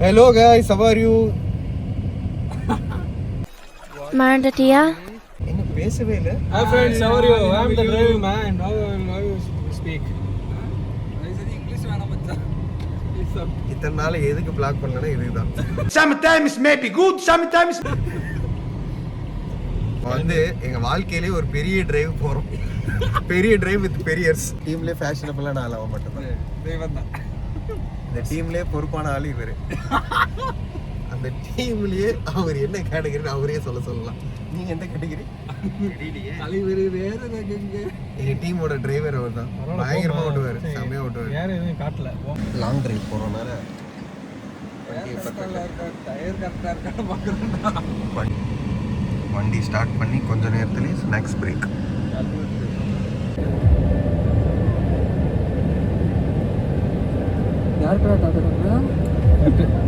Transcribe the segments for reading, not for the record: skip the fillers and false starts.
Hello guys, how are you? மறந்துட்டியா? என்ன பேசவே இல்ல. Hi friends, how are you? I am the driver man. How you speak? English வேணாம் மச்சான். இத்தனை நாள் எதுக்கு பிளாக் பண்ணலனா இதுதான். Sometimes may be good, sometimes வந்து எங்க வாழ்க்கையிலே ஒரு பெரிய டிரைவ் போறோம். பெரிய டிரைவ் வித் பெரியர்ஸ். டீம்ல ஃபேஷனபிளான ஆள் அவன் மட்டும் தான். தேவன் தான். இந்த டீம்லயே பொறுப்பான ஆள் இவரு. அந்த டீம்லயே அவர் என்ன கேட்டகரின்னு அவரே சொல்லலாம். நீங்க எந்த கேட்டகரி? தலைவர் வேற எங்க? எங்க டீமோட டிரைவர் அவர் தான். பயங்கரமா ஓட்டுவாரு, செமையா ஓட்டுவாரு. யாரும் எதுவும் காட்டல. லாங் டிரைவ் போறோம்னால டயர் கரெக்டா இருக்கான்னு பாக்குறேன். வண்டி ஸ்டார்ட் பண்ணி கொஞ்ச நேரத்துலயே ஸ்நாக்ஸ் பிரேக். யார் கூட டாடா பண்றா?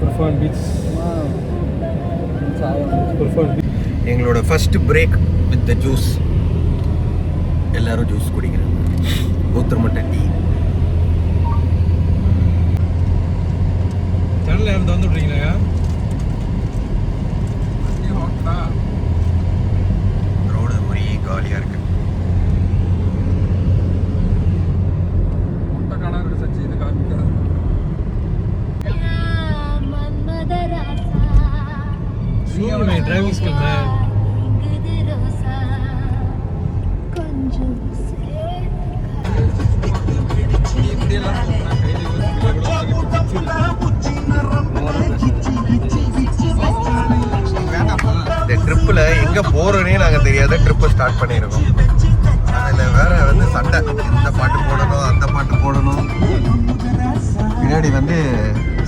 Perform beach. Wow. Perform beach. எங்களோட first break with the juice. எல்லாரும் ஜூஸ் குடிக்கிறாங்க. ஒருத்தர் மட்டும் டீ. சேனல்ல இருந்து வந்துடுறீங்களா? நீ ஹாட்டா. ரோடு ஒரே காலியா இருக்கு. முட்டை காணா இருக்கு சச்சி இது காமிக்கா. See my driving skill man. இந்த ட்ரிப்பில் எங்கே போகிறோன்னே நாங்கள் தெரியாத ட்ரிப்பை ஸ்டார்ட் பண்ணியிருக்கோம். அதில் வேற வந்து சண்டை, இந்த பாட்டு போடணும் அந்த பாட்டு போடணும். பின்னாடி வந்து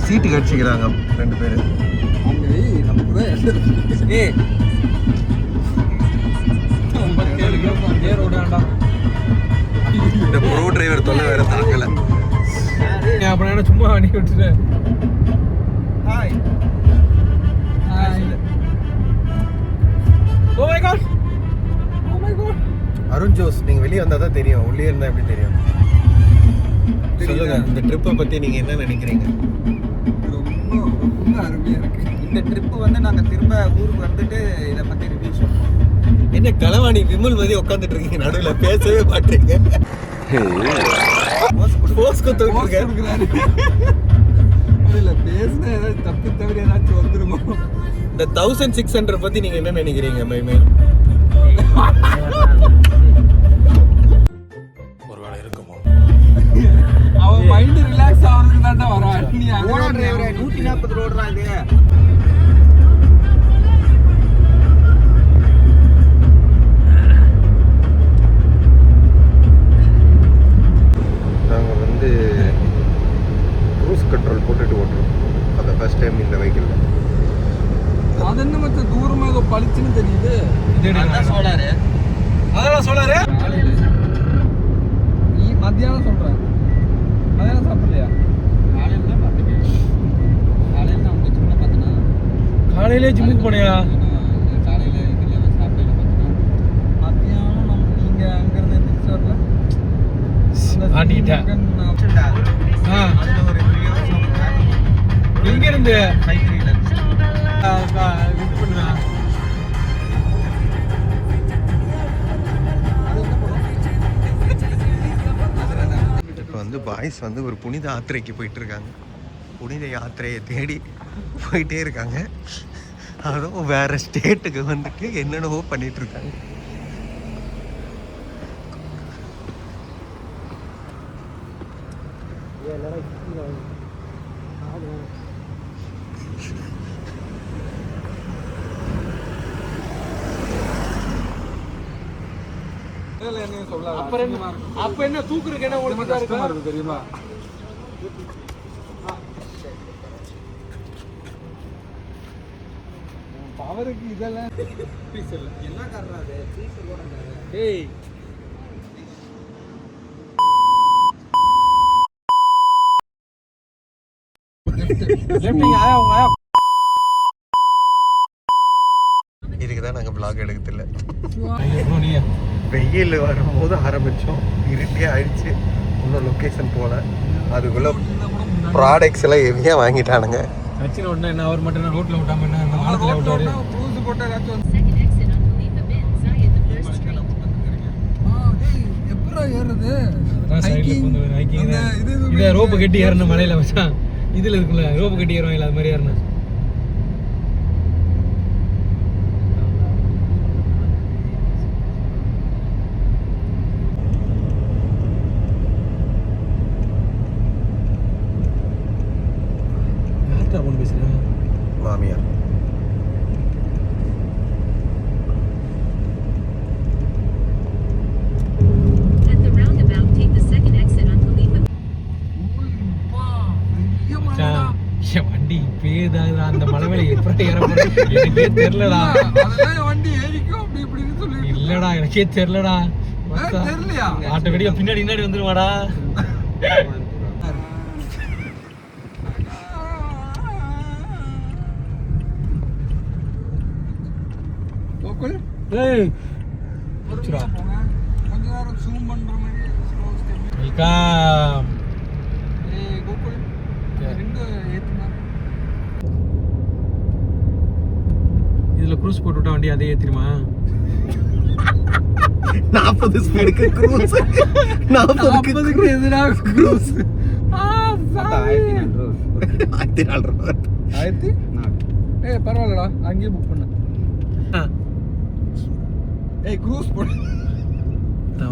சீட்டு கடிச்சிக்கிறாங்க 2 பேர். இந்த ப்ரோ டிரைவர் தொல்லை வேற தாக்கல. அப்புறம் என்ன சும்மா அனுப்பி விட்டுட்டேன். Hi hi. Oh my god, oh my god. Arun Jose, நீங்க வெளியே வந்தா தான் தெரியும், உள்ளே இருந்தா எப்படி தெரியும்? சொல்லுங்க, இந்த ட்ரிப்பை பத்தி நீங்க என்ன நினைக்கிறீங்க? ரொம்ப அருமையா இருக்கு. இந்த ட்ரிப்பு வந்து நாங்க திரும்ப ஊருக்கு வந்துட்டு இதை பத்தி ரிவ்யூ சொல்றோம். என்ன களவாணி விமல் மாதிரி உட்காந்துட்டு இருக்கீங்க, நடுவுல பேசவே மாட்டீங்க. போஸ் கொடுத்துருக்காரு. அதுல பேசுனா ஏதாவது தப்பு தவிர ஏதாச்சும் வந்துருமோ. இந்த 1600 பத்தி நீங்க என்ன நினைக்கிறீங்க? மைமே ஒருவேளை இருக்குமோ? அவன் மைண்ட் ரிலாக்ஸ் ஆகிறதுக்கு தாண்டா வரான். நீ அங்க டிரைவரே 140 ரோடுடா இது. நாங்கள் வந்து க்ரூஸ் கண்ட்ரோல் போட்டுட்டு ஓட்டுறோம். அந்த ஃபர்ஸ்ட் டைம் இந்த வெஹிக்கிளில். அது என்ன மச்சம் தூரமா ஏதோ பளிச்சுன்னு தெரியுது. அதான் சோலாரு. அதெல்லாம் சோலாரு. மத்தியானம் சொல்றேன். மத்தியானம் சாப்பிடலையா? காலையில தான் பாத்துக்கேன். காலையில நான் உங்க சின்ன பார்த்தனா. காலையிலே ஜிம்முக்கு போனியா? காலையில இதுல சாப்பிடல பார்த்தனா. மத்தியானம் நம்ம நீங்க அங்க இருந்து எந்திரிச்சு வரல. ஆட்டிட்டேன். அதுல ஒரு 3 ஹவர்ஸ் எங்க இருந்து? கைத்திரியில இது பண்ணுறா. இப்போ வந்து பாய்ஸ் வந்து ஒரு புனித யாத்திரைக்கு போயிட்டு இருக்காங்க. புனித யாத்திரையை தேடி போயிட்டே இருக்காங்க. அதுவும் வேற ஸ்டேட்டுக்கு வந்துட்டு என்னென்னவோ பண்ணிட்டு இருக்காங்க. அப்ப என்ன தூக்குறதுக்கு என்ன உங்களுக்கு கஷ்டமா இருக்கு தெரியுமா? பவருக்கு இதெல்லாம் என்ன காரணம்? ஏய் இதுக்கு தான் நாங்கள் பிளாக் எடுக்கதில்ல. வெயில் வரும்போது ஆரம்பித்தோம், இருட்டே ஆயிடுச்சு. இன்னும் லொக்கேஷன் போல. அதுக்குள்ளே ப்ராடக்ட்ஸ் எல்லாம் ஹெவியாக வாங்கிட்டானுங்க. சச்சின் ஓட்டினா என்ன அவர் மட்டும் என்ன ரோட்ல விட்டாம என்ன அந்த மாலத்துல விட்டாரு க்ரூஸ் போட்டா ஏதாச்சும் Second exit on Khalifa bin Zayed the first street. எப்படா ஏறுறது அதான் சைடுல வந்து ஹைக்கிங் அந்த இது இத ரோப் கட்டி ஏறணும் மலையில மச்சான் இதுல இருக்குல்ல ரோப் கட்டி ஏறுவாங்க அது மாதிரி ஏறணும் யார்கிட்ட போன் பேசுறேன் மாமியார். At the roundabout, take the second exit on Khalifa. என் வண்டி பேதாது அந்த மலை மேல எப்படி ஏற போறேன் எனக்கே தெரியலடா அதெல்லாம் வண்டி ஏறிக்கும் அப்படி இப்படின்னு சொல்லி இல்லடா எனக்கே தெரியலடா தெரியலையா ஆட்டோமேட்டிக்கா பின்னாடி வந்துருவாடா கோகுல் ஏய் பொறுமையா போங்க கொஞ்ச நேரம் ஜூம் பண்ற மாதிரி ஸ்லோ ஸ்டெப் வெல்கம் ஏய் கோகுல் ரெண்டு ஏத்துனா இதுல க்ரூஸ் போட்டு விட்டா வண்டி அதே ஏத்திருமா 40 ஸ்பீடுக்கு க்ரூஸ். 40க்கு எதிராக க்ரூஸ் 1400 ரூபா. ஏய் பரவாயில்லடா அங்கேயே புக் பண்ண ஏய் க்ரூஸ் போடு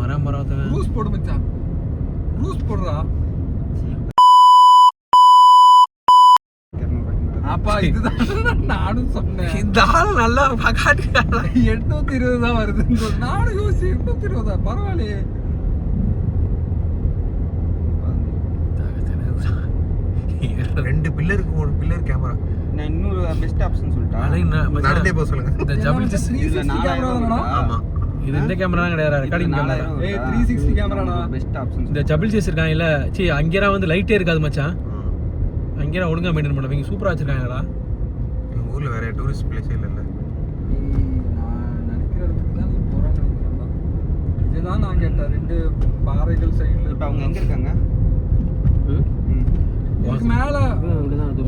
வரேன் பரவாயில்ல க்ரூஸ் போடு மச்சான் க்ரூஸ் போடுறா அப்பா இதுதான் நானும் சொன்னேன் இந்த ஆள் நல்லா காட்டுறாங்க 820 தான் வருதுன்னு சொல்லி நானும் யோசிச்சு 820 பரவாயில்லையே ரெண்டு பில்லருக்கு ஒரு பில்லர் கேமரா. நான் இன்னொரு பெஸ்ட் ஆப்ஷன் சொல்லிட்டேன். நடந்தே போக சொல்லுங்க. இந்த ஜபிள் சிஸ் இதுல 4000 ஆமா. இது இந்த கேமரா தான் கிடையாது ரெக்கார்டிங் கேமரா ஏய் 360 கேமராடா பெஸ்ட் ஆப்ஷன். இந்த ஜபிள் சிஸ் இருக்காங்கல்ல சீ அங்கேலாம் வந்து லைட்டே இருக்காது மச்சான் அங்கேலாம் ஒழுங்கா மெயின்டைன் பண்ணுவாங்க சூப்பரா வச்சிருக்காங்கடா எங்க ஊர்ல வேற டூரிஸ்ட் பிளேஸே இல்ல. நான் நினைக்கிற இடத்துக்கு தான் நீ போறேன்னு நினைக்கிறேன். இதுதான் நான் கேட்டேன் ரெண்டு பாறைகள் சைடுல இப்போ அவங்க எங்க இருக்காங்க? இதுக்கு மேல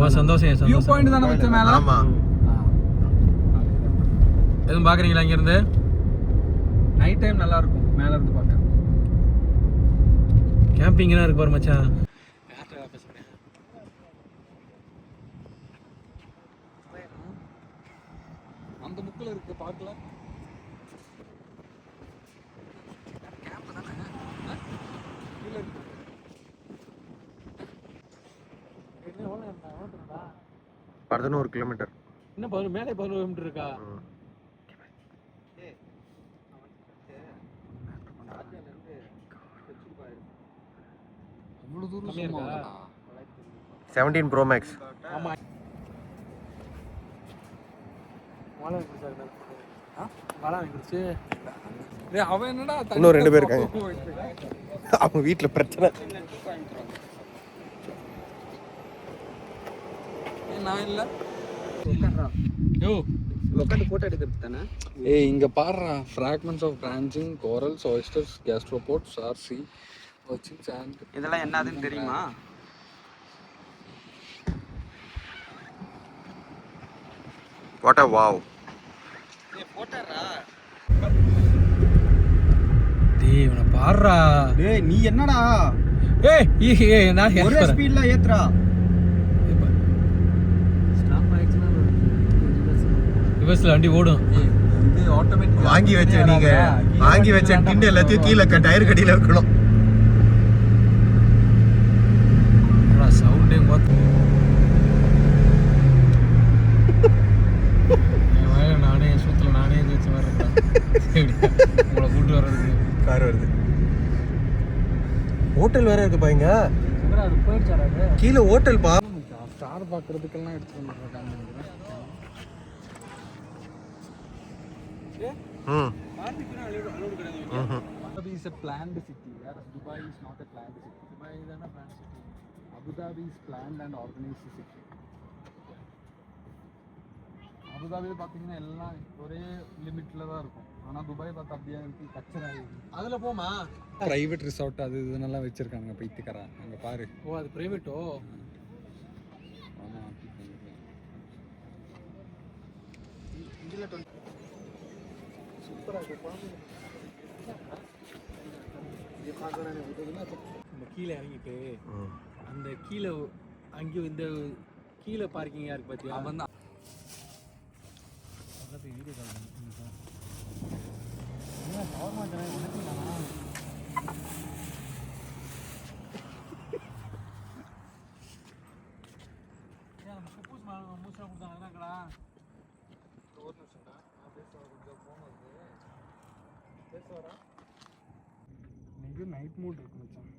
வா சந்தோஷம் வியூ சந்தோஷம் பாயிண்ட் தான வச்ச மேல ஆமா. எதுவும் பாக்குறீங்களா இங்க இருந்து நைட் டைம் நல்லா இருக்கும் மேல இருந்து பார்க்க கேம்பிங்லாம் இருக்கு பாரு மச்சான் அந்த புக்ல இருக்கு பார்க்கல கேம்ப் தானே கீழ இருக்கு 11 கிலோமீட்டர். இன்னும் மேலே 11 கிலோமீட்டர் இருக்கா அவ்வளவு தூரம் கம்மியா சும்மா இருக்கா? 17 Pro Max. ஆமா மழை வந்துருச்சு சார் மழை வந்துருச்சு டேய் அவன் என்னடா இன்னும் 2 பேர் இருக்காங்க. அவங்க வீட்ல பிரச்சனை. நான் இல்ல யோ உட்காந்து போட்டோ எடுக்கிறது தானே? ஏய் இங்க பாருடா fragments of branching corals oysters gastropods ஆர்சி வச்சிங்ஸ் அண்ட் இதெல்லாம் என்னதுன்னு தெரியுமா? What a wow. டேய் இவனை பாருடா டேய் நீ என்னடா ஏய் நான் ஒரே ஸ்பீட்ல ஏத்துறா. ரிவர்ஸ்ல வண்டி ஓடும் இது ஆட்டோமேட்டிக் வாங்கி வச்ச டின் எல்லாத்தையும் கீழே டயர் கடியில வைக்கணும். சவுண்டே நானே சூத்துல நானே வச்ச மாதிரி இருக்கேன் உங்களை கூட்டு வர்றதுக்கு கார் வருது. ஹோட்டல் வேற இருக்கு பாருங்க. கீழே ஹோட்டல் பா. ஸ்டார் பார்க்கறதுக்கெல்லாம் எடுத்துட்டு வந்துருக்காங்க Abu Dhabi is a planned city, whereas Dubai is not a planned city. Dubai is not a planned city. Abu Dhabi is planned and organized city. Abu Dhabi பார்த்தீங்கன்னா எல்லாம் ஒரே லிமிட்ல தான் இருக்கும். ஆனா துபாய் பார்த்தா அப்படியே இருக்கு கச்சரா இருக்கு. அதுல போமா பிரைவேட் ரிசார்ட் அது இதெல்லாம் வச்சிருக்காங்க பைத்தியக்காரா. அங்க பாரு. ஓ அது பிரைவேட்டோ ஆமா 25ல 20. சூப்பராக இருக்கு நம்ம கீழே இறங்கிட்டு அந்த கீழே அங்கேயும் இந்த கீழே பார்க்கிங்காக இருக்கு பார்த்தியா அவன் தான் பக்கத்து வீடியோ கால் பண்ணி பவர் மாட்டேன் குப்பூஸ் மூச்சா கொடுத்தாங்க என்னக்கடா ஒரு நிமிஷம்டா நான் பேசுகிறேன் கொஞ்சம் ஃபோன் வருது பேசுவாரா இன்னைக்கு நைட் மூட் இருக்கு மச்சான்